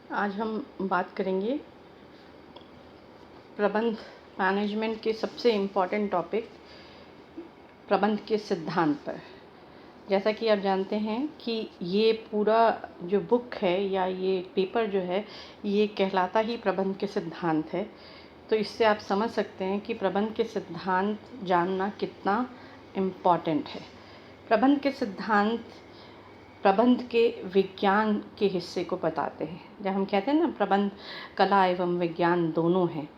आज हम बात करेंगे प्रबंध मैनेजमेंट के सबसे इम्पॉर्टेंट टॉपिक प्रबंध के सिद्धांत पर। जैसा कि आप जानते हैं कि ये पूरा जो बुक है या ये पेपर जो है ये कहलाता ही प्रबंध के सिद्धांत है। तो इससे आप समझ सकते हैं कि प्रबंध के सिद्धांत जानना कितना इम्पॉर्टेंट है। प्रबंध के सिद्धांत प्रबंध के विज्ञान के हिस्से को बताते हैं। जब हम कहते हैं ना प्रबंध कला एवं विज्ञान दोनों हैं,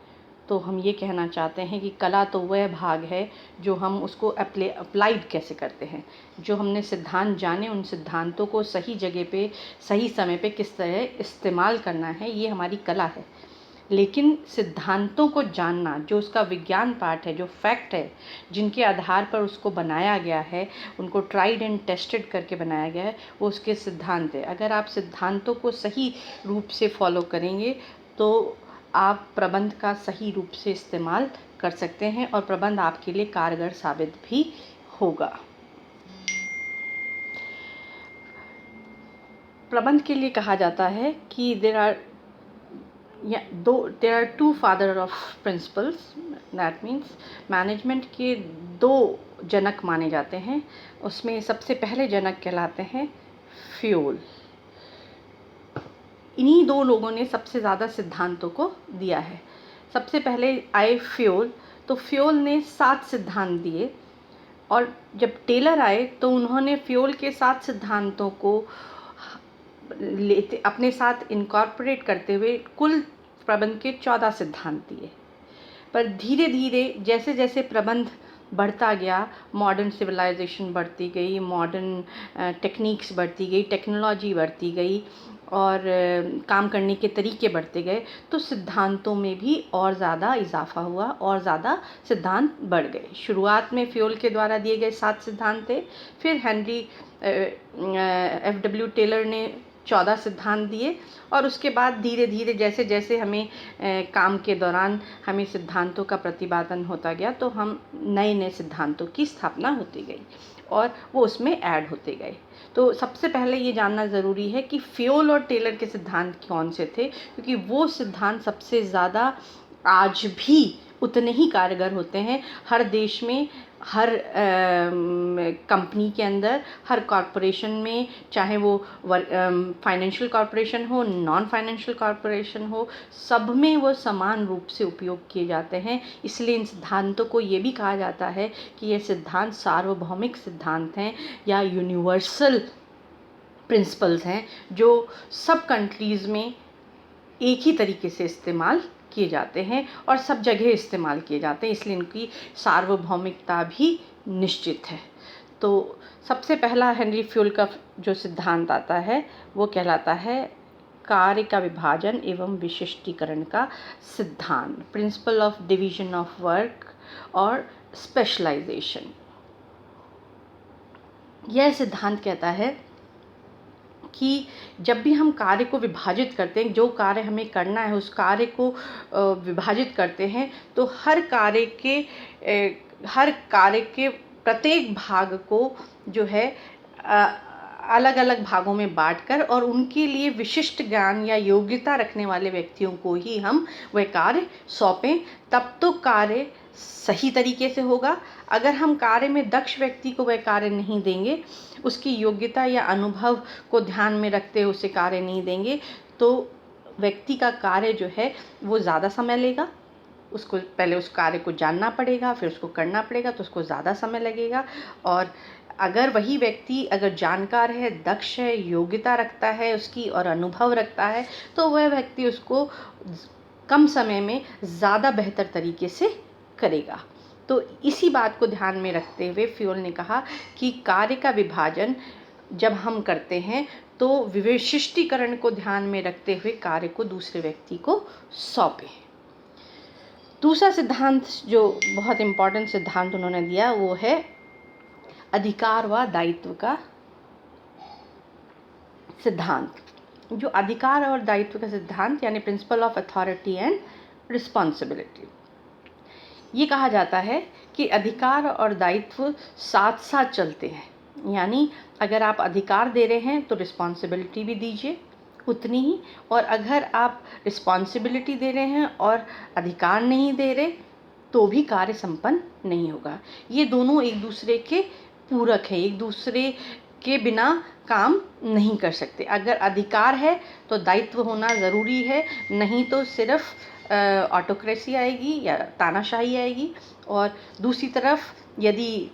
तो हम ये कहना चाहते हैं कि कला तो वह भाग है जो हम उसको अप्लाइड कैसे करते हैं, जो हमने सिद्धांत जाने उन सिद्धांतों को सही जगह पे सही समय पे किस तरह इस्तेमाल करना है, ये हमारी कला है। लेकिन सिद्धांतों को जानना, जो उसका विज्ञान पार्ट है, जो फैक्ट है, जिनके आधार पर उसको बनाया गया है, उनको ट्राइड एंड टेस्टेड करके बनाया गया है, वो उसके सिद्धांत है। अगर आप सिद्धांतों को सही रूप से फॉलो करेंगे तो आप प्रबंध का सही रूप से इस्तेमाल कर सकते हैं और प्रबंध आपके लिए कारगर साबित भी होगा। प्रबंध के लिए कहा जाता है कि there are two father of principles, that means management के दो जनक माने जाते हैं। उसमें सबसे पहले जनक कहलाते हैं फ्यूल। इन्हीं दो लोगों ने सबसे ज़्यादा सिद्धांतों को दिया है। सबसे पहले आए फ्यूल, तो फ्यूल ने 7 सिद्धांत दिए, और जब टेलर आए तो उन्होंने फ्यूल के 7 सिद्धांतों को लेते अपने साथ इनकॉर्पोरेट करते हुए कुल प्रबंध के 14 सिद्धांत दिए। पर धीरे धीरे जैसे जैसे प्रबंध बढ़ता गया, मॉडर्न सिविलाइजेशन बढ़ती गई, मॉडर्न टेक्निक्स बढ़ती गई, टेक्नोलॉजी बढ़ती गई और काम करने के तरीके बढ़ते गए, तो सिद्धांतों में भी और ज़्यादा इजाफा हुआ और ज़्यादा सिद्धांत बढ़ गए। शुरुआत में फ्यूल के द्वारा दिए गए 7 सिद्धांत थे, फिर हेनरी F.W. टेलर ने 14 सिद्धांत दिए, और उसके बाद धीरे धीरे जैसे जैसे हमें काम के दौरान हमें सिद्धांतों का प्रतिपादन होता गया, तो हम नए नए सिद्धांतों की स्थापना होती गई और वो उसमें ऐड होते गए। तो सबसे पहले ये जानना ज़रूरी है कि फ्यूल और टेलर के सिद्धांत कौन से थे, क्योंकि वो सिद्धांत सबसे ज़्यादा आज भी उतने ही कारगर होते हैं। हर देश में, हर कंपनी के अंदर, हर कॉरपोरेशन में, चाहे वो फाइनेंशियल कॉरपोरेशन हो, नॉन फाइनेंशियल कॉरपोरेशन हो, सब में वो समान रूप से उपयोग किए जाते हैं। इसलिए इन सिद्धांतों को ये भी कहा जाता है कि ये सिद्धांत सार्वभौमिक सिद्धांत हैं या यूनिवर्सल प्रिंसिपल्स हैं, जो सब कंट्रीज़ में एक ही तरीके से इस्तेमाल किए जाते हैं और सब जगह इस्तेमाल किए जाते हैं, इसलिए इनकी सार्वभौमिकता भी निश्चित है। तो सबसे पहला हेनरी फ्यूल का जो सिद्धांत आता है वो कहलाता है कार्य का विभाजन एवं विशिष्टीकरण का सिद्धांत, principle of division of work और स्पेशलाइजेशन। यह सिद्धांत कहता है कि जब भी हम कार्य को विभाजित करते हैं, जो कार्य हमें करना है उस कार्य को विभाजित करते हैं, तो हर कार्य के प्रत्येक भाग को जो है अलग अलग भागों में बांटकर और उनके लिए विशिष्ट ज्ञान या योग्यता रखने वाले व्यक्तियों को ही हम वह कार्य सौंपें, तब तो कार्य सही तरीके से होगा। अगर हम कार्य में दक्ष व्यक्ति को वह कार्य नहीं देंगे, उसकी योग्यता या अनुभव को ध्यान में रखते हुए उसे कार्य नहीं देंगे, तो व्यक्ति का कार्य जो है वो ज़्यादा समय लेगा। उसको पहले उस कार्य को जानना पड़ेगा, फिर उसको करना पड़ेगा, तो उसको ज़्यादा समय लगेगा। और अगर वही व्यक्ति अगर जानकार है, दक्ष है, योग्यता रखता है उसकी और अनुभव रखता है, तो वह व्यक्ति उसको कम समय में ज़्यादा बेहतर तरीके से करेगा। तो इसी बात को ध्यान में रखते हुए फ्यूल ने कहा कि कार्य का विभाजन जब हम करते हैं तो विशिष्टीकरण को ध्यान में रखते हुए कार्य को दूसरे व्यक्ति को सौंपें। दूसरा सिद्धांत जो बहुत इम्पॉर्टेंट सिद्धांत उन्होंने दिया वो है अधिकार व दायित्व का सिद्धांत। जो अधिकार और दायित्व का सिद्धांत यानी principle of authority and responsibility, ये कहा जाता है कि अधिकार और दायित्व साथ साथ चलते हैं। यानी अगर आप अधिकार दे रहे हैं तो रिस्पॉन्सिबिलिटी भी दीजिए, उतनी ही। और अगर आप रिस्पॉन्सिबिलिटी दे रहे हैं और अधिकार नहीं दे रहे तो भी कार्य संपन्न नहीं होगा। ये दोनों एक दूसरे के पूरक है, एक दूसरे के बिना काम नहीं कर सकते। अगर अधिकार है तो दायित्व होना ज़रूरी है, नहीं तो सिर्फ ऑटोक्रेसी आएगी या तानाशाही आएगी। और दूसरी तरफ यदि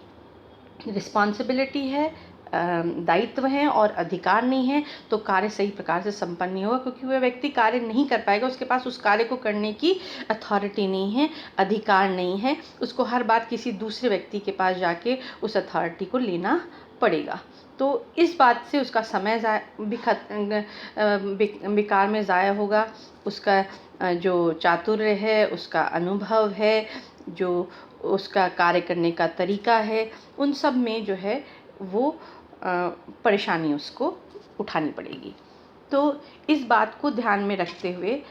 रिस्पॉन्सिबिलिटी है, दायित्व है और अधिकार नहीं है तो कार्य सही प्रकार से संपन्न नहीं होगा, क्योंकि वह व्यक्ति कार्य नहीं कर पाएगा। उसके पास उस कार्य को करने की अथॉरिटी नहीं है, अधिकार नहीं है। उसको हर बार किसी दूसरे व्यक्ति के पास जाके उस अथॉरिटी को लेना पड़ेगा। तो इस बात से उसका समय बेकार में ज़ाया होगा। उसका जो चातुर्य है, उसका अनुभव है, जो उसका कार्य करने का तरीका है, उन सब में जो है वो परेशानी उसको उठानी पड़ेगी। तो इस बात को ध्यान में रखते हुए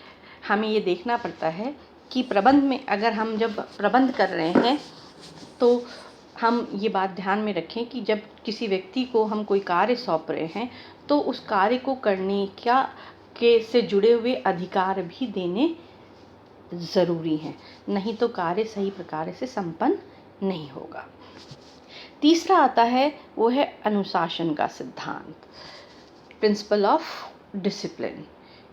हमें ये देखना पड़ता है कि प्रबंध में, अगर हम जब प्रबंध कर रहे हैं तो हम ये बात ध्यान में रखें कि जब किसी व्यक्ति को हम कोई कार्य सौंप रहे हैं तो उस कार्य को करने के से जुड़े हुए अधिकार भी देने ज़रूरी हैं, नहीं तो कार्य सही प्रकार से संपन्न नहीं होगा। तीसरा आता है वो है अनुशासन का सिद्धांत, प्रिंसिपल ऑफ डिसिप्लिन।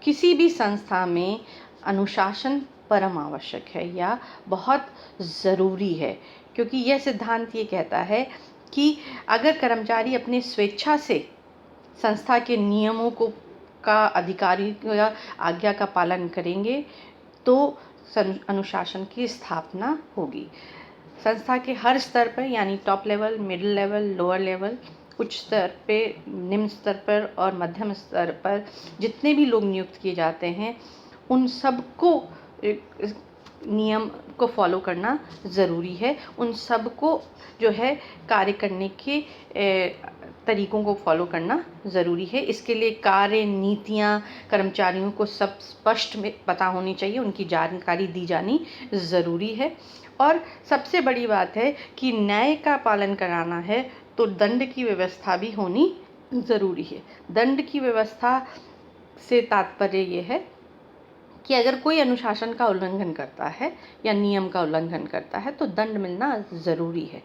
किसी भी संस्था में अनुशासन परम आवश्यक है या बहुत ज़रूरी है, क्योंकि यह सिद्धांत ये कहता है कि अगर कर्मचारी अपने स्वेच्छा से संस्था के नियमों का अधिकारी या आज्ञा का पालन करेंगे तो अनुशासन की स्थापना होगी। संस्था के हर स्तर पर, यानी top level, middle level, lower level, उच्च स्तर पे, निम्न स्तर पर और मध्यम स्तर पर जितने भी लोग नियुक्त किए जाते हैं उन सबको नियम को फॉलो करना ज़रूरी है। उन सबको जो है कार्य करने के तरीकों को फॉलो करना ज़रूरी है। इसके लिए कार्य नीतियाँ कर्मचारियों को सब स्पष्ट में पता होनी चाहिए, उनकी जानकारी दी जानी ज़रूरी है। और सबसे बड़ी बात है कि न्याय का पालन कराना है तो दंड की व्यवस्था भी होनी ज़रूरी है। दंड की व्यवस्था से तात्पर्य ये है कि अगर कोई अनुशासन का उल्लंघन करता है या नियम का उल्लंघन करता है तो दंड मिलना ज़रूरी है।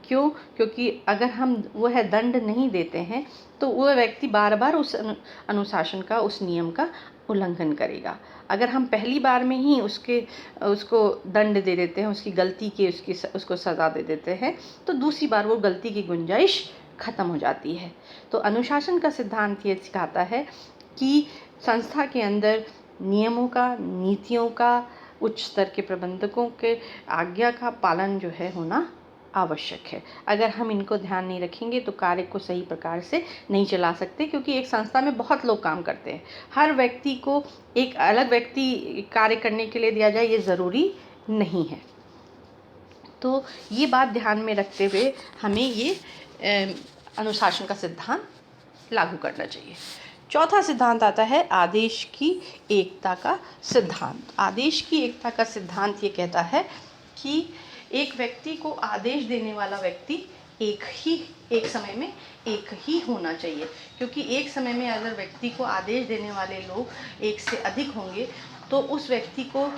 क्यों? क्योंकि अगर हम वह दंड नहीं देते हैं तो वह व्यक्ति बार बार उस अनुशासन का, उस नियम का उल्लंघन करेगा। अगर हम पहली बार में ही उसको दंड दे देते हैं, उसकी गलती की उसको सज़ा दे देते हैं, तो दूसरी बार वो गलती की गुंजाइश ख़त्म हो जाती है। तो अनुशासन का सिद्धांत ये सिखाता है कि संस्था के अंदर नियमों का, नीतियों का, उच्च स्तर के प्रबंधकों के आज्ञा का पालन जो है होना आवश्यक है। अगर हम इनको ध्यान नहीं रखेंगे तो कार्य को सही प्रकार से नहीं चला सकते, क्योंकि एक संस्था में बहुत लोग काम करते हैं। हर व्यक्ति को एक अलग व्यक्ति कार्य करने के लिए दिया जाए ये ज़रूरी नहीं है। तो ये बात ध्यान में रखते हुए हमें ये अनुशासन का सिद्धांत लागू करना चाहिए। चौथा सिद्धांत आता है आदेश की एकता का सिद्धांत। आदेश की एकता का सिद्धांत ये कहता है कि एक व्यक्ति को आदेश देने वाला व्यक्ति एक समय में एक ही होना चाहिए, क्योंकि एक समय में अगर व्यक्ति को आदेश देने वाले लोग एक से अधिक होंगे तो उस व्यक्ति को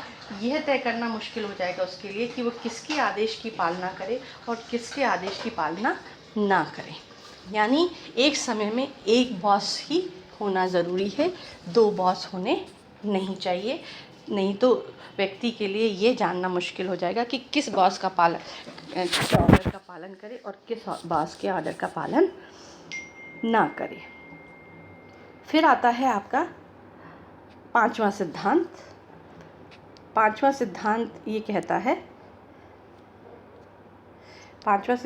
यह तय करना मुश्किल हो जाएगा उसके लिए कि वो किसके आदेश की पालना करे और किसके आदेश की पालना ना करे। यानी एक समय में एक बॉस ही होना ज़रूरी है, दो बॉस होने नहीं चाहिए, नहीं तो व्यक्ति के लिए ये जानना मुश्किल हो जाएगा कि किस बॉस का ऑर्डर का पालन करे और किस बॉस के ऑर्डर का पालन ना करे। फिर आता है आपका पांचवा सिद्धांत। पांचवा सिद्धांत ये कहता है, पांचवा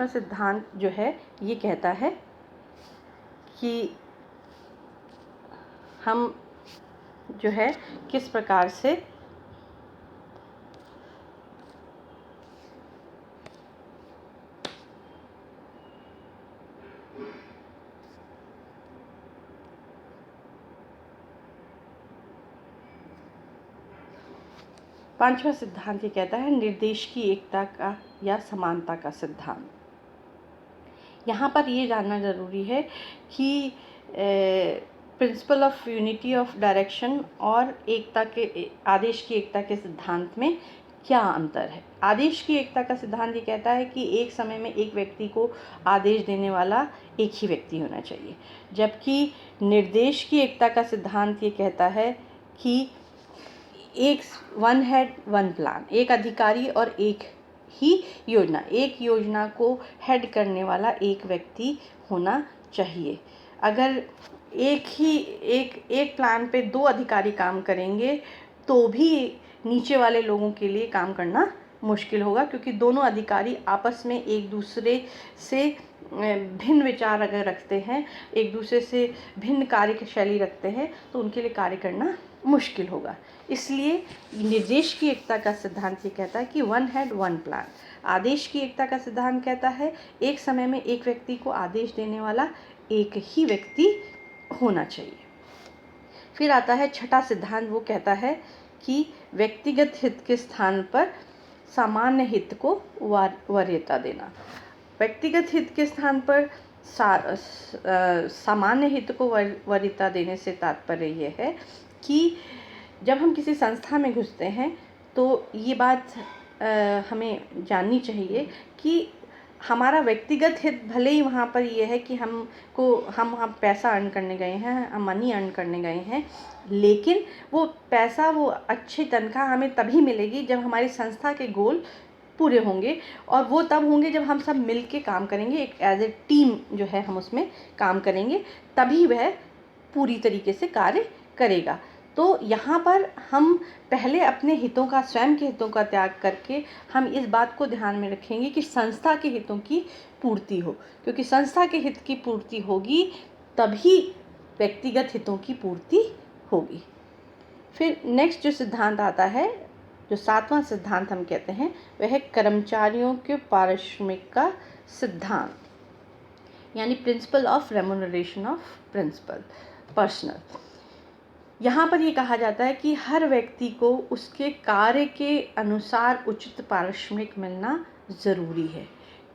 सिद्धांत जो है ये कहता है कि हम जो है किस प्रकार से पांचवा सिद्धांत ये कहता है निर्देश की एकता का या समानता का सिद्धांत। यहाँ पर ये जानना ज़रूरी है कि principle of unity of direction और एकता के आदेश की एकता के सिद्धांत में क्या अंतर है। आदेश की एकता का सिद्धांत ये कहता है कि एक समय में एक व्यक्ति को आदेश देने वाला एक ही व्यक्ति होना चाहिए, जबकि निर्देश की एकता का सिद्धांत ये कहता है कि एक वन हेड वन प्लान, एक अधिकारी और एक ही योजना, एक योजना को हेड करने वाला एक व्यक्ति होना चाहिए। अगर एक प्लान पे 2 अधिकारी काम करेंगे तो भी नीचे वाले लोगों के लिए काम करना मुश्किल होगा, क्योंकि दोनों अधिकारी आपस में एक दूसरे से भिन्न विचार अगर रखते हैं, एक दूसरे से भिन्न कार्यशैली रखते हैं, तो उनके लिए कार्य करना मुश्किल होगा। इसलिए निर्देश की एकता का सिद्धांत ये कहता है कि वन हेड वन प्लान। आदेश की एकता का सिद्धांत कहता है एक समय में एक व्यक्ति को आदेश देने वाला एक ही व्यक्ति होना चाहिए। फिर आता है छठा सिद्धांत, वो कहता है कि व्यक्तिगत हित के स्थान पर सामान्य हित को वरीयता देना। व्यक्तिगत हित के स्थान पर सामान्य हित को वरीयता देने से तात्पर्य ये है कि जब हम किसी संस्था में घुसते हैं तो ये बात हमें जाननी चाहिए कि हमारा व्यक्तिगत हित भले ही वहाँ पर ये है कि हम वहाँ पैसा अर्न करने गए हैं, हम मनी अर्न करने गए हैं, लेकिन वो पैसा, वो अच्छी तनख्वाह हमें तभी मिलेगी जब हमारी संस्था के गोल पूरे होंगे, और वो तब होंगे जब हम सब मिल के काम करेंगे, एक एज ए टीम जो है हम उसमें काम करेंगे, तभी वह पूरी तरीके से कार्य करेगा। तो यहाँ पर हम पहले अपने हितों का, स्वयं के हितों का त्याग करके हम इस बात को ध्यान में रखेंगे कि संस्था के हितों की पूर्ति हो, क्योंकि संस्था के हित की पूर्ति होगी तभी व्यक्तिगत हितों की पूर्ति होगी। फिर नेक्स्ट जो सिद्धांत आता है, जो 7वां सिद्धांत हम कहते हैं, वह है कर्मचारियों के पारिश्रमिक का सिद्धांत, यानी principle of remuneration of personal. यहाँ पर ये कहा जाता है कि हर व्यक्ति को उसके कार्य के अनुसार उचित पारिश्रमिक मिलना ज़रूरी है,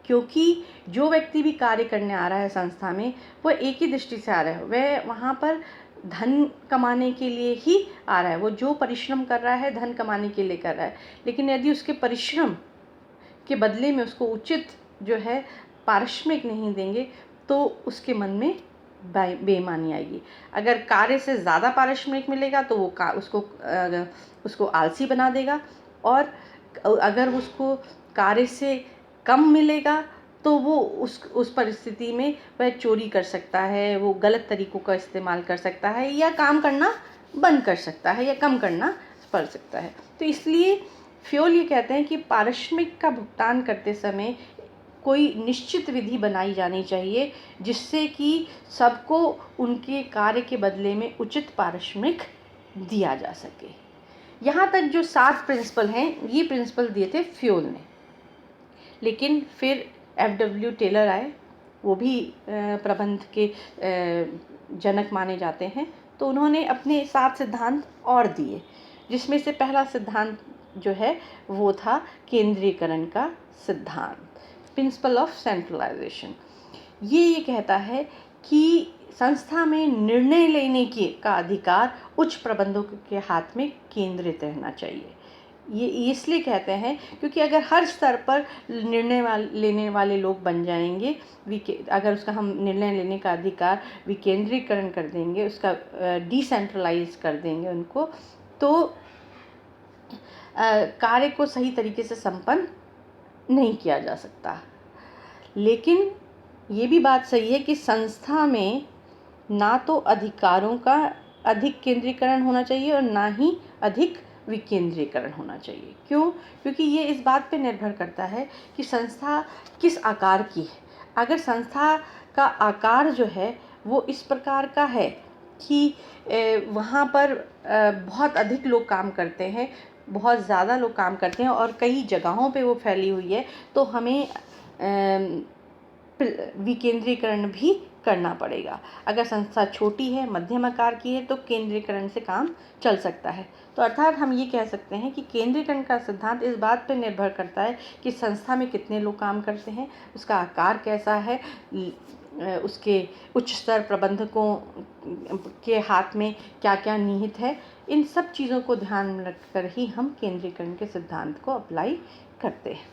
क्योंकि जो व्यक्ति भी कार्य करने आ रहा है संस्था में, वह एक ही दृष्टि से आ रहा है, वह वहाँ पर धन कमाने के लिए ही आ रहा है। वो जो परिश्रम कर रहा है धन कमाने के लिए कर रहा है, लेकिन यदि उसके परिश्रम के बदले में उसको उचित जो है पारिश्रमिक नहीं देंगे तो उसके मन में बेईमानी आएगी। अगर कार्य से ज़्यादा पारिश्रमिक मिलेगा तो वो उसको आलसी बना देगा, और अगर उसको कार्य से कम मिलेगा तो वो उस परिस्थिति में वह चोरी कर सकता है, वो गलत तरीक़ों का इस्तेमाल कर सकता है, या काम करना बंद कर सकता है, या कम करना पड़ सकता है। तो इसलिए फ्योल ये कहते हैं कि पारिश्रमिक का भुगतान करते समय कोई निश्चित विधि बनाई जानी चाहिए, जिससे कि सबको उनके कार्य के बदले में उचित पारिश्रमिक दिया जा सके। यहाँ तक जो 7 प्रिंसिपल हैं, ये प्रिंसिपल दिए थे फ्योल ने, लेकिन फिर F.W. टेलर आए, वो भी प्रबंध के जनक माने जाते हैं, तो उन्होंने अपने 7 सिद्धांत और दिए, जिसमें से पहला सिद्धांत जो है वो था केंद्रीकरण का सिद्धांत, प्रिंसिपल ऑफ सेंट्रलाइजेशन। ये कहता है कि संस्था में निर्णय लेने का अधिकार उच्च प्रबंधकों के हाथ में केंद्रित रहना चाहिए। ये इसलिए कहते हैं क्योंकि अगर हर स्तर पर निर्णय लेने वाले लोग बन जाएंगे, अगर उसका हम निर्णय लेने का अधिकार विकेंद्रीकरण कर देंगे, उसका डिसेंट्रलाइज कर देंगे उनको, तो कार्य को सही तरीके से संपन्न नहीं किया जा सकता। लेकिन ये भी बात सही है कि संस्था में ना तो अधिकारों का अधिक केंद्रीकरण होना चाहिए और ना ही अधिक विकेंद्रीकरण होना चाहिए। क्यों? क्योंकि ये इस बात पे निर्भर करता है कि संस्था किस आकार की है। अगर संस्था का आकार जो है वो इस प्रकार का है कि वहाँ पर बहुत अधिक लोग काम करते हैं, बहुत ज़्यादा लोग काम करते हैं और कई जगहों पे वो फैली हुई है, तो हमें विकेंद्रीकरण भी करना पड़ेगा। अगर संस्था छोटी है, मध्यम आकार की है, तो केंद्रीकरण से काम चल सकता है। तो अर्थात हम ये कह सकते हैं कि केंद्रीकरण का सिद्धांत इस बात पर निर्भर करता है कि संस्था में कितने लोग काम करते हैं, उसका आकार कैसा है, उसके उच्च स्तर प्रबंधकों के हाथ में क्या क्या निहित है। इन सब चीज़ों को ध्यान में रखकर ही हम केंद्रीकरण के सिद्धांत को अप्लाई करते हैं।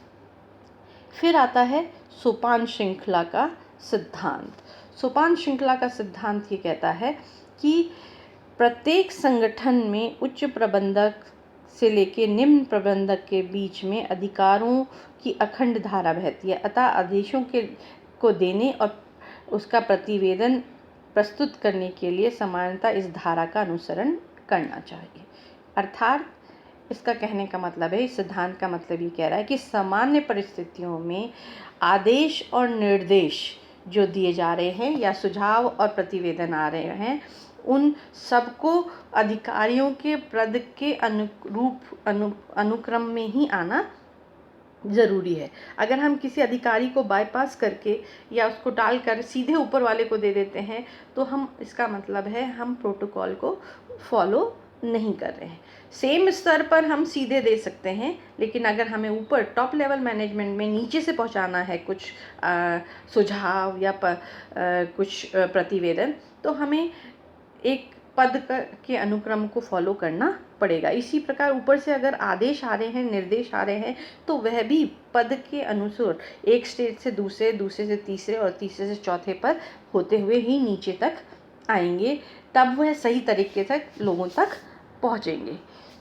फिर आता है सोपान श्रृंखला का सिद्धांत। सोपान श्रृंखला का सिद्धांत ये कहता है कि प्रत्येक संगठन में उच्च प्रबंधक से लेकर निम्न प्रबंधक के बीच में अधिकारों की अखंड धारा बहती है, अतः आदेशों को देने और उसका प्रतिवेदन प्रस्तुत करने के लिए समानता इस धारा का अनुसरण करना चाहिए। अर्थात इसका कहने का मतलब है, इस सिद्धांत का मतलब ये कह रहा है कि सामान्य परिस्थितियों में आदेश और निर्देश जो दिए जा रहे हैं या सुझाव और प्रतिवेदन आ रहे हैं, उन सबको अधिकारियों के पद के अनुक्रम में ही आना ज़रूरी है। अगर हम किसी अधिकारी को बाईपास करके या उसको टालकर सीधे ऊपर वाले को दे देते हैं, तो इसका मतलब है हम प्रोटोकॉल को फॉलो नहीं कर रहे हैं। सेम स्तर पर हम सीधे दे सकते हैं, लेकिन अगर हमें ऊपर टॉप लेवल मैनेजमेंट में नीचे से पहुंचाना है कुछ सुझाव या कुछ प्रतिवेदन, तो हमें एक पद के अनुक्रम को फॉलो करना पड़ेगा। इसी प्रकार ऊपर से अगर आदेश आ रहे हैं, निर्देश आ रहे हैं, तो वह भी पद के अनुसार एक स्टेज से दूसरे, दूसरे से तीसरे और तीसरे से चौथे पर होते हुए ही नीचे तक आएंगे, तब वह सही तरीके तक लोगों तक पहुंचेंगे।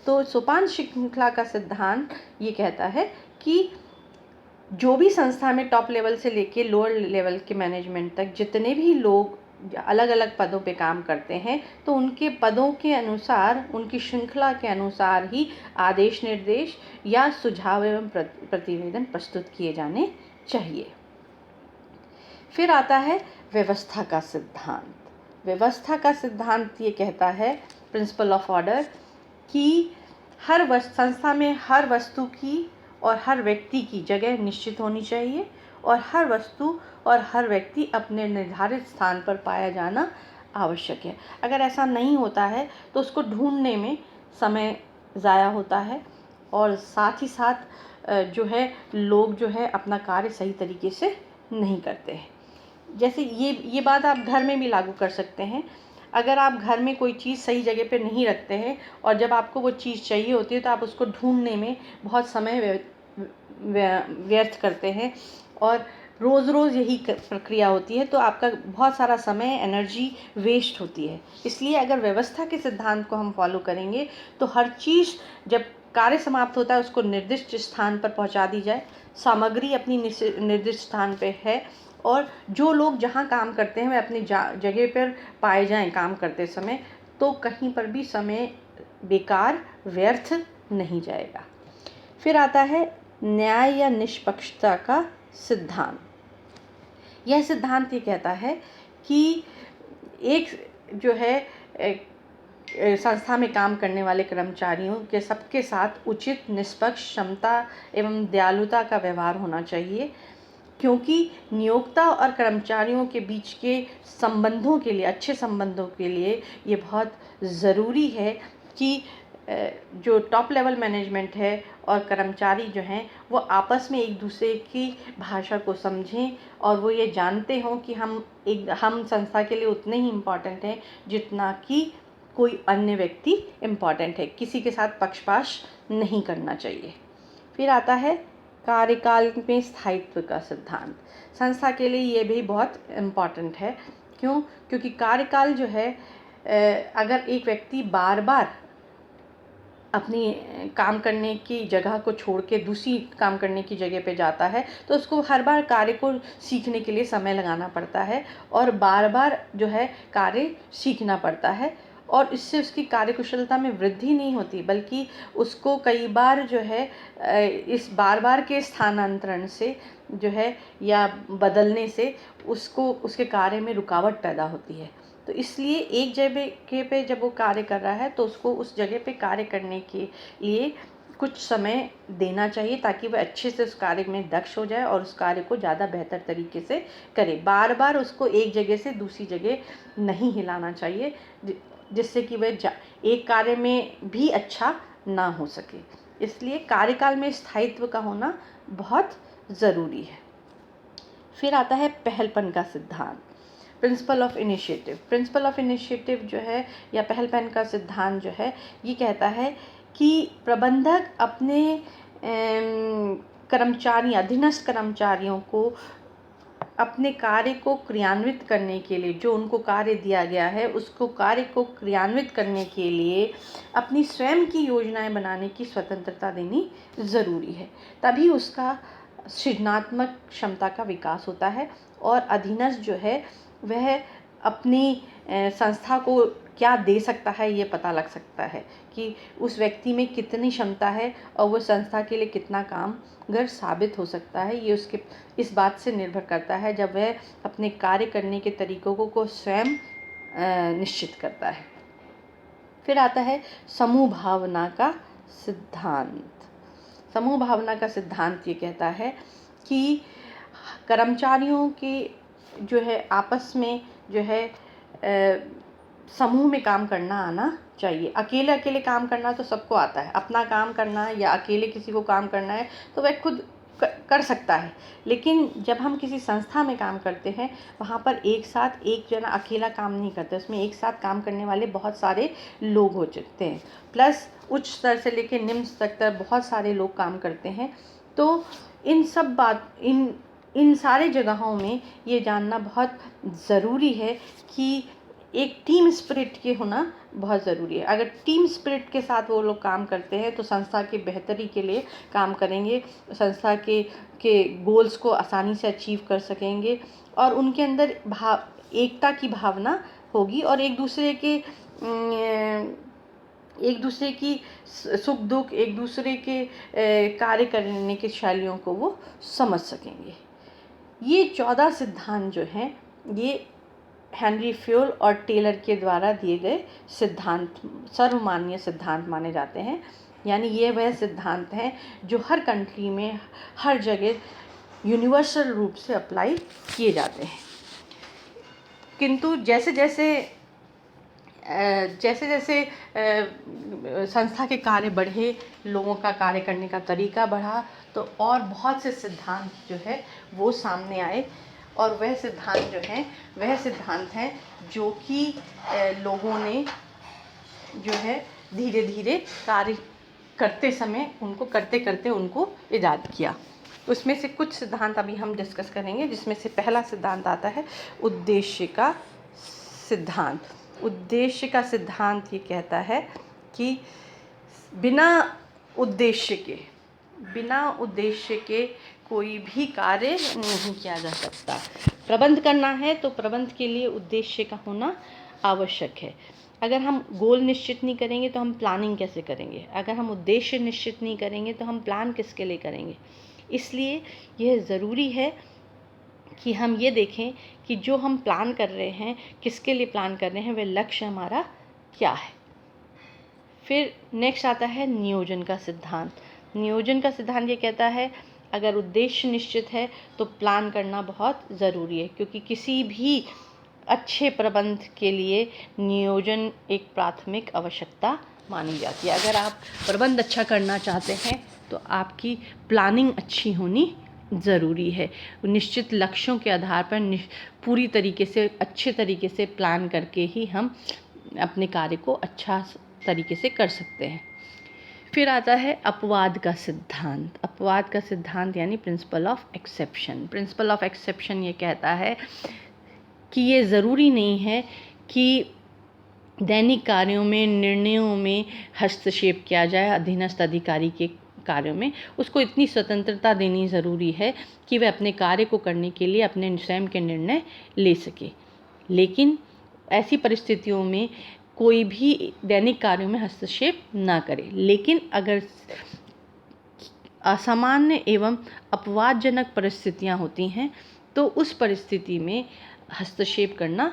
तो सोपान श्रृंखला का सिद्धांत ये कहता है कि जो भी संस्था में टॉप लेवल से लेके लोअर लेवल के मैनेजमेंट तक जितने भी लोग अलग अलग पदों पे काम करते हैं, तो उनके पदों के अनुसार, उनकी श्रृंखला के अनुसार ही आदेश, निर्देश या सुझाव एवं प्रतिवेदन प्रस्तुत किए जाने चाहिए। फिर आता है व्यवस्था का सिद्धांत। व्यवस्था का सिद्धांत ये कहता है, प्रिंसिपल ऑफ ऑर्डर, कि हर संस्था में हर वस्तु की और हर व्यक्ति की जगह निश्चित होनी चाहिए और हर वस्तु और हर व्यक्ति अपने निर्धारित स्थान पर पाया जाना आवश्यक है। अगर ऐसा नहीं होता है तो उसको ढूंढने में समय ज़ाया होता है और साथ ही साथ जो है लोग जो है अपना कार्य सही तरीके से नहीं करते हैं। जैसे ये बात आप घर में भी लागू कर सकते हैं। अगर आप घर में कोई चीज़ सही जगह पे नहीं रखते हैं और जब आपको वो चीज़ चाहिए होती है तो आप उसको ढूंढने में बहुत समय व्यर्थ करते हैं और रोज़ रोज़ यही प्रक्रिया होती है, तो आपका बहुत सारा समय, एनर्जी वेस्ट होती है। इसलिए अगर व्यवस्था के सिद्धांत को हम फॉलो करेंगे तो हर चीज़ जब कार्य समाप्त होता है उसको निर्दिष्ट स्थान पर पहुंचा दी जाए, सामग्री अपनी निर्दिष्ट स्थान पे है और जो लोग जहां काम करते हैं वे अपनी जगह पर पाए जाएं काम करते समय, तो कहीं पर भी समय बेकार व्यर्थ नहीं जाएगा। फिर आता है न्याय या निष्पक्षता का सिद्धांत। यह सिद्धांत ये कहता है कि एक जो है संस्था में काम करने वाले कर्मचारियों के सबके साथ उचित, निष्पक्ष, क्षमता एवं दयालुता का व्यवहार होना चाहिए, क्योंकि नियोक्ता और कर्मचारियों के बीच के संबंधों के लिए, अच्छे संबंधों के लिए ये बहुत ज़रूरी है कि जो टॉप लेवल मैनेजमेंट है और कर्मचारी जो हैं वो आपस में एक दूसरे की भाषा को समझें और वो ये जानते हों कि हम संस्था के लिए उतने ही इम्पॉर्टेंट हैं जितना कि कोई अन्य व्यक्ति इम्पॉर्टेंट है। किसी के साथ पक्षपात नहीं करना चाहिए। फिर आता है कार्यकाल में स्थायित्व का सिद्धांत। संस्था के लिए ये भी बहुत इम्पॉर्टेंट है। क्यों? क्योंकि कार्यकाल जो है, अगर एक व्यक्ति बार बार अपनी काम करने की जगह को छोड़ के दूसरी काम करने की जगह पे जाता है, तो उसको हर बार कार्य को सीखने के लिए समय लगाना पड़ता है और बार बार जो है कार्य सीखना पड़ता है और इससे उसकी कार्यकुशलता में वृद्धि नहीं होती, बल्कि उसको कई बार जो है इस बार बार के स्थानांतरण से जो है या बदलने से उसको उसके कार्य में रुकावट पैदा होती है। तो इसलिए एक जगह पे जब वो कार्य कर रहा है तो उसको उस जगह पे कार्य करने के लिए कुछ समय देना चाहिए ताकि वह अच्छे से उस कार्य में दक्ष हो जाए और उस कार्य को ज़्यादा बेहतर तरीके से करे। बार बार उसको एक जगह से दूसरी जगह नहीं हिलाना चाहिए जिससे कि वह एक कार्य में भी अच्छा ना हो सके। इसलिए कार्यकाल में स्थायित्व का होना बहुत ज़रूरी है। फिर आता है पहलपन का सिद्धांत, principle of initiative. Principle of initiative जो है या पहलपन का सिद्धांत जो है, ये कहता है कि प्रबंधक अपने अधीनस्थ कर्मचारियों को अपने कार्य को क्रियान्वित करने के लिए, जो उनको कार्य दिया गया है उसको कार्य को क्रियान्वित करने के लिए अपनी स्वयं की योजनाएं बनाने की स्वतंत्रता देनी ज़रूरी है। तभी उसका सृजनात्मक क्षमता का विकास होता है और अधीनस्थ जो है वह अपनी संस्था को क्या दे सकता है ये पता लग सकता है कि उस व्यक्ति में कितनी क्षमता है और वो संस्था के लिए कितना कामगर साबित हो सकता है। ये उसके इस बात से निर्भर करता है जब वह अपने कार्य करने के तरीकों को स्वयं निश्चित करता है। फिर आता है समूह भावना का सिद्धांत। समूह भावना का सिद्धांत ये कहता है कि कर्मचारियों के जो है आपस में जो है समूह में काम करना आना चाहिए। अकेले अकेले काम करना तो सबको आता है, अपना काम करना या अकेले किसी को काम करना है तो वह खुद कर सकता है। लेकिन जब हम किसी संस्था में काम करते हैं वहाँ पर एक साथ एक जना अकेला काम नहीं करता, उसमें एक साथ काम करने वाले बहुत सारे लोग हो सकते हैं, प्लस उच्च स्तर से लेकर निम्न स्तर तक बहुत सारे लोग काम करते हैं। तो इन सारे जगहों में ये जानना बहुत ज़रूरी है कि एक टीम स्पिरिट के होना बहुत ज़रूरी है। अगर टीम स्पिरिट के साथ वो लोग काम करते हैं तो संस्था की बेहतरी के लिए काम करेंगे, संस्था के गोल्स को आसानी से अचीव कर सकेंगे और उनके अंदर एकता की भावना होगी और एक दूसरे की सुख दुख, एक दूसरे के कार्य करने के शैलियों को वो समझ सकेंगे। ये 14 सिद्धांत जो हैं ये हेनरी फ्योल और टेलर के द्वारा दिए गए सिद्धांत सर्वमान्य सिद्धांत माने जाते हैं। यानी ये वह सिद्धांत हैं जो हर कंट्री में हर जगह यूनिवर्सल रूप से अप्लाई किए जाते हैं। किंतु जैसे जैसे संस्था के कार्य बढ़े, लोगों का कार्य करने का तरीका बढ़ा तो और बहुत से सिद्धांत जो है वो सामने आए और वह सिद्धांत हैं जो कि लोगों ने जो है धीरे धीरे कार्य करते समय उनको ईजाद किया। उसमें से कुछ सिद्धांत अभी हम डिस्कस करेंगे, जिसमें से पहला सिद्धांत आता है उद्देश्य का सिद्धांत। उद्देश्य का सिद्धांत ये कहता है कि बिना उद्देश्य के कोई भी कार्य नहीं किया जा सकता। प्रबंध करना है तो प्रबंध के लिए उद्देश्य का होना आवश्यक है। अगर हम गोल निश्चित नहीं करेंगे तो हम प्लानिंग कैसे करेंगे? अगर हम उद्देश्य निश्चित नहीं करेंगे तो हम प्लान किसके लिए करेंगे? इसलिए यह ज़रूरी है कि हम ये देखें कि जो हम प्लान कर रहे हैं, किसके लिए प्लान कर रहे हैं, वह लक्ष्य हमारा क्या है। फिर नेक्स्ट आता है नियोजन का सिद्धांत। नियोजन का सिद्धांत ये कहता है अगर उद्देश्य निश्चित है तो प्लान करना बहुत ज़रूरी है, क्योंकि किसी भी अच्छे प्रबंध के लिए नियोजन एक प्राथमिक आवश्यकता मानी जाती है। अगर आप प्रबंध अच्छा करना चाहते हैं तो आपकी प्लानिंग अच्छी होनी ज़रूरी है। निश्चित लक्ष्यों के आधार पर पूरी तरीके से अच्छे तरीके से प्लान करके ही हम अपने कार्य को अच्छा तरीके से कर सकते हैं। फिर आता है अपवाद का सिद्धांत। अपवाद का सिद्धांत यानी principle of exception. Principle of exception ये कहता है कि ये ज़रूरी नहीं है कि दैनिक कार्यों में, निर्णयों में हस्तक्षेप किया जाए। अधीनस्थ अधिकारी के कार्यों में उसको इतनी स्वतंत्रता देनी ज़रूरी है कि वह अपने कार्य को करने के लिए अपने स्वयं के निर्णय ले सके। लेकिन ऐसी परिस्थितियों में कोई भी दैनिक कार्यों में हस्तक्षेप ना करे। लेकिन अगर असामान्य एवं अपवादजनक परिस्थितियां होती हैं तो उस परिस्थिति में हस्तक्षेप करना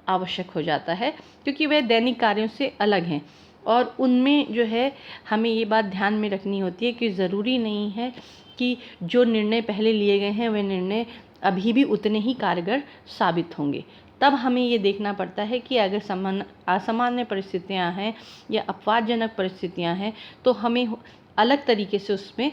आवश्यक हो जाता है, क्योंकि वह दैनिक कार्यों से अलग हैं। और उनमें जो है हमें ये बात ध्यान में रखनी होती है कि ज़रूरी नहीं है कि जो निर्णय पहले लिए गए हैं वे निर्णय अभी भी उतने ही कारगर साबित होंगे। तब हमें ये देखना पड़ता है कि अगर असामान्य परिस्थितियाँ हैं या अपवादजनक परिस्थितियाँ हैं तो हमें अलग तरीके से उसमें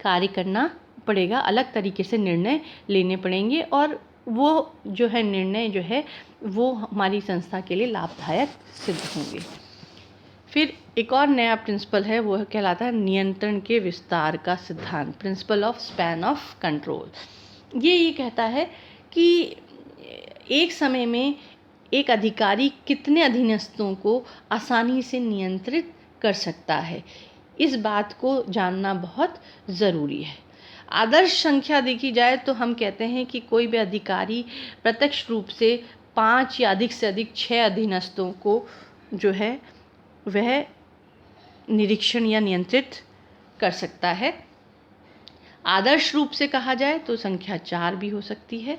कार्य करना पड़ेगा, अलग तरीके से निर्णय लेने पड़ेंगे और वो जो है निर्णय जो है वो हमारी संस्था के लिए लाभदायक सिद्ध होंगे। फिर एक और नया प्रिंसिपल है, वो कहलाता है नियंत्रण के विस्तार का सिद्धांत, principle of span of control. ये कहता है कि एक समय में एक अधिकारी कितने अधीनस्थों को आसानी से नियंत्रित कर सकता है, इस बात को जानना बहुत ज़रूरी है। आदर्श संख्या देखी जाए तो हम कहते हैं कि कोई भी अधिकारी प्रत्यक्ष रूप से 5 या अधिक से अधिक 6 अधीनस्थों को जो है वह निरीक्षण या नियंत्रित कर सकता है। आदर्श रूप से कहा जाए तो संख्या 4 भी हो सकती है,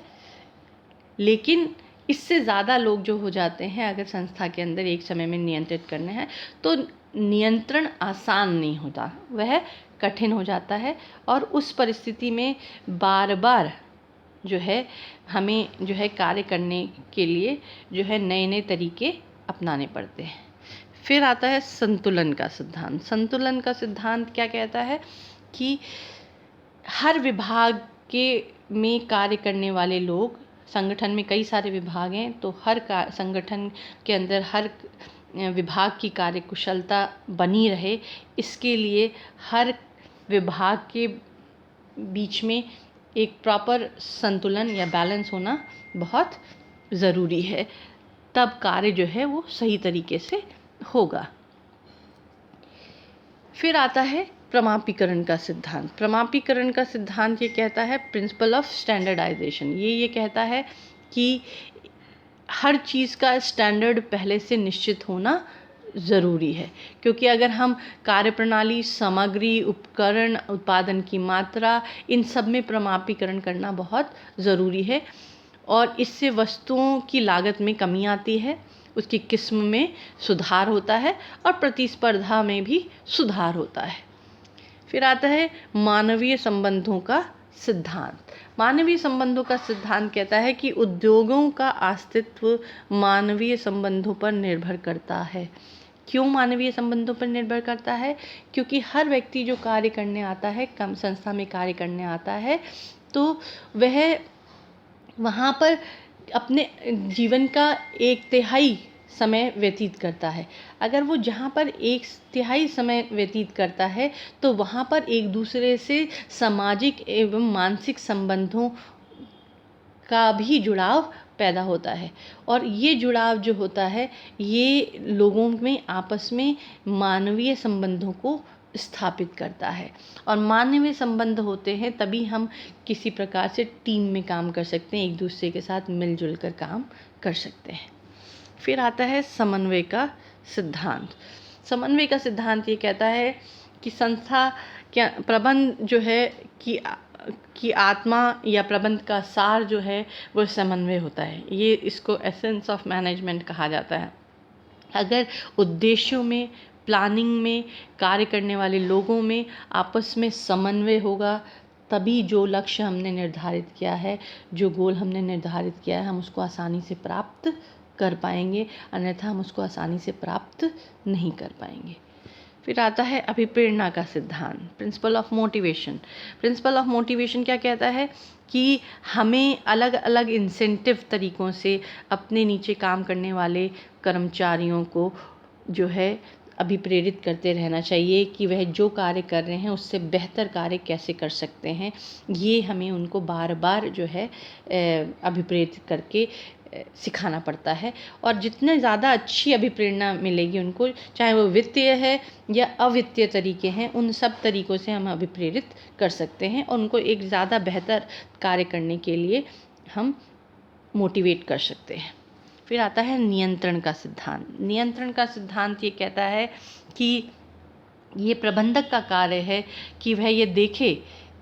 लेकिन इससे ज़्यादा लोग जो हो जाते हैं अगर संस्था के अंदर एक समय में नियंत्रित करने हैं तो नियंत्रण आसान नहीं होता, वह कठिन हो जाता है और उस परिस्थिति में बार बार जो है हमें जो है कार्य करने के लिए जो है नए नए तरीके अपनाने पड़ते हैं। फिर आता है संतुलन का सिद्धांत। संतुलन का सिद्धांत क्या कहता है कि हर विभाग के में कार्य करने वाले लोग, संगठन में कई सारे विभाग हैं तो हर संगठन के अंदर हर विभाग की कार्यकुशलता बनी रहे, इसके लिए हर विभाग के बीच में एक प्रॉपर संतुलन या बैलेंस होना बहुत ज़रूरी है, तब कार्य जो है वो सही तरीके से होगा। फिर आता है प्रमापीकरण का सिद्धांत। प्रमापीकरण का सिद्धांत ये कहता है प्रिंसिपल ऑफ स्टैंडर्डाइजेशन। ये कहता है कि हर चीज़ का स्टैंडर्ड पहले से निश्चित होना ज़रूरी है, क्योंकि अगर हम कार्यप्रणाली, सामग्री, उपकरण, उत्पादन की मात्रा, इन सब में प्रमापीकरण करना बहुत ज़रूरी है और इससे वस्तुओं की लागत में कमी आती है, उसकी किस्म में सुधार होता है और प्रतिस्पर्धा में भी सुधार होता है। फिर आता है मानवीय संबंधों का सिद्धांत। मानवीय संबंधों का सिद्धांत कहता है कि उद्योगों का अस्तित्व मानवीय संबंधों पर निर्भर करता है। क्यों मानवीय संबंधों पर निर्भर करता है? क्योंकि हर व्यक्ति जो कार्य करने आता है, कम संस्था में कार्य करने आता है, तो वह वहाँ पर अपने जीवन का 1/3 समय व्यतीत करता है। अगर वो जहाँ पर 1/3 समय व्यतीत करता है तो वहाँ पर एक दूसरे से सामाजिक एवं मानसिक संबंधों का भी जुड़ाव पैदा होता है और ये जुड़ाव जो होता है ये लोगों में आपस में मानवीय संबंधों को स्थापित करता है और मानवीय संबंध होते हैं तभी हम किसी प्रकार से टीम में काम कर सकते हैं, एक दूसरे के साथ मिलजुल कर काम कर सकते हैं। फिर आता है समन्वय का सिद्धांत। समन्वय का सिद्धांत ये कहता है कि संस्था क्या प्रबंध जो है कि आत्मा या प्रबंध का सार जो है वो समन्वय होता है। ये इसको एसेंस ऑफ मैनेजमेंट कहा जाता है। अगर उद्देश्यों में, प्लानिंग में, कार्य करने वाले लोगों में आपस में समन्वय होगा तभी जो लक्ष्य हमने निर्धारित किया है, जो गोल हमने निर्धारित किया है, हम उसको आसानी से प्राप्त कर पाएंगे, अन्यथा हम उसको आसानी से प्राप्त नहीं कर पाएंगे। फिर आता है अभिप्रेरणा का सिद्धांत, principle of motivation. Principle of motivation क्या कहता है कि हमें अलग अलग इंसेंटिव तरीक़ों से अपने नीचे काम करने वाले कर्मचारियों को जो है अभिप्रेरित करते रहना चाहिए कि वह जो कार्य कर रहे हैं उससे बेहतर कार्य कैसे कर सकते हैं। ये हमें उनको बार बार जो है अभिप्रेरित करके सिखाना पड़ता है और जितने ज़्यादा अच्छी अभिप्रेरणा मिलेगी उनको, चाहे वो वित्तीय है या अवित्तीय तरीके हैं, उन सब तरीक़ों से हम अभिप्रेरित कर सकते हैं और उनको एक ज़्यादा बेहतर कार्य करने के लिए हम मोटिवेट कर सकते हैं। फिर आता है नियंत्रण का सिद्धांत। नियंत्रण का सिद्धांत ये कहता है कि ये प्रबंधक का कार्य है कि वह ये देखे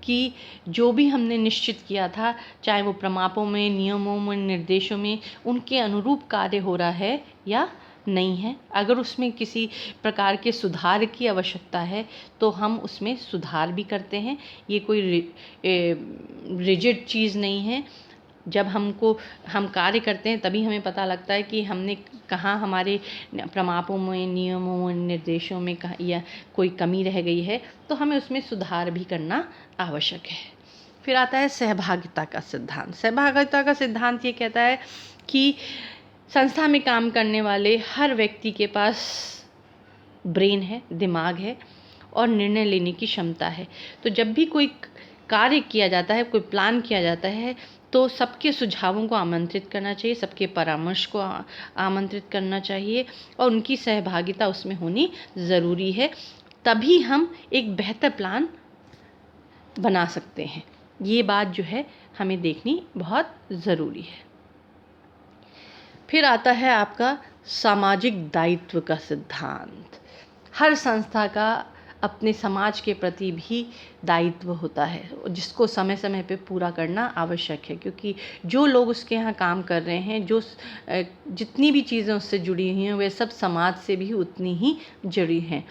कि जो भी हमने निश्चित किया था, चाहे वो प्रमापों में, नियमों में, निर्देशों में, उनके अनुरूप कार्य हो रहा है या नहीं है। अगर उसमें किसी प्रकार के सुधार की आवश्यकता है तो हम उसमें सुधार भी करते हैं। ये कोई रिजिड चीज़ नहीं है। जब हम कार्य करते हैं तभी हमें पता लगता है कि हमने कहाँ हमारे प्रमापों में, नियमों, निर्देशों में कहाँ या कोई कमी रह गई है, तो हमें उसमें सुधार भी करना आवश्यक है। फिर आता है सहभागिता का सिद्धांत। सहभागिता का सिद्धांत ये कहता है कि संस्था में काम करने वाले हर व्यक्ति के पास ब्रेन है, दिमाग है और निर्णय लेने की क्षमता है। तो जब भी कोई कार्य किया जाता है, कोई प्लान किया जाता है, तो सबके सुझावों को आमंत्रित करना चाहिए, सबके परामर्श को आमंत्रित करना चाहिए और उनकी सहभागिता उसमें होनी ज़रूरी है। तभी हम एक बेहतर प्लान बना सकते हैं। ये बात जो है हमें देखनी बहुत ज़रूरी है। फिर आता है आपका सामाजिक दायित्व का सिद्धांत। हर संस्था का अपने समाज के प्रति भी दायित्व होता है, जिसको समय समय पे पूरा करना आवश्यक है, क्योंकि जो लोग उसके यहाँ काम कर रहे हैं, जो जितनी भी चीज़ें उससे जुड़ी हुई हैं, वे सब समाज से भी उतनी ही जुड़ी हैं।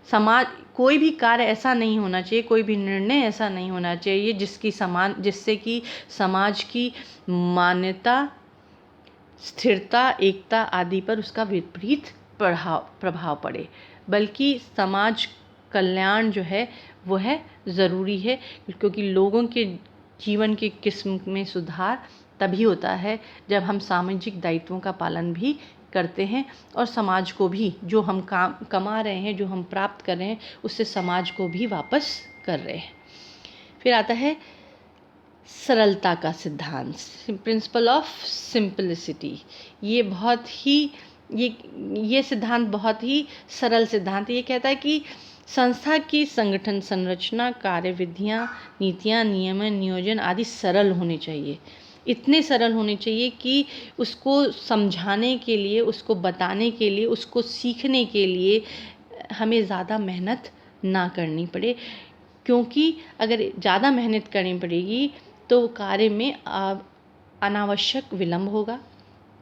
समाज, कोई भी कार्य ऐसा नहीं होना चाहिए, कोई भी निर्णय ऐसा नहीं होना चाहिए जिससे कि समाज की मान्यता, स्थिरता, एकता आदि पर उसका विपरीत प्रभाव पड़े, बल्कि समाज कल्याण जो है वो है ज़रूरी है, क्योंकि लोगों के जीवन की किस्म में सुधार तभी होता है जब हम सामाजिक दायित्वों का पालन भी करते हैं और समाज को भी, जो हम कमा रहे हैं, जो हम प्राप्त कर रहे हैं, उससे समाज को भी वापस कर रहे हैं। फिर आता है सरलता का सिद्धांत, प्रिंसिपल ऑफ सिंपलिसिटी। ये सिद्धांत बहुत ही सरल सिद्धांत है। ये कहता है कि संस्था की संगठन संरचना, कार्यविधियाँ, नीतियाँ, नियम, नियोजन आदि सरल होने चाहिए। इतने सरल होने चाहिए कि उसको समझाने के लिए, उसको बताने के लिए, उसको सीखने के लिए हमें ज़्यादा मेहनत ना करनी पड़े, क्योंकि अगर ज़्यादा मेहनत करनी पड़ेगी तो कार्य में अनावश्यक विलंब होगा,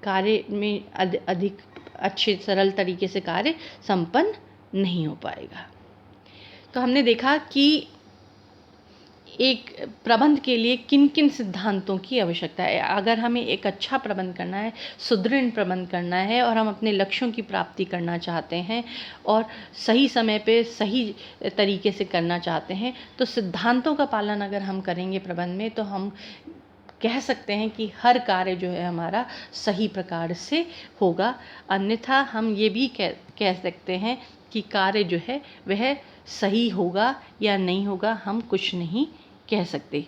कार्य में अधिक अच्छे सरल तरीके से कार्य संपन्न नहीं हो पाएगा। तो हमने देखा कि एक प्रबंध के लिए किन किन सिद्धांतों की आवश्यकता है। अगर हमें एक अच्छा प्रबंध करना है, सुदृढ़ प्रबंध करना है और हम अपने लक्ष्यों की प्राप्ति करना चाहते हैं और सही समय पे सही तरीके से करना चाहते हैं, तो सिद्धांतों का पालन अगर हम करेंगे प्रबंध में, तो हम कह सकते हैं कि हर कार्य जो है हमारा सही प्रकार से होगा। अन्यथा हम ये भी कह सकते हैं कि कार्य जो है वह सही होगा या नहीं होगा, हम कुछ नहीं कह सकते।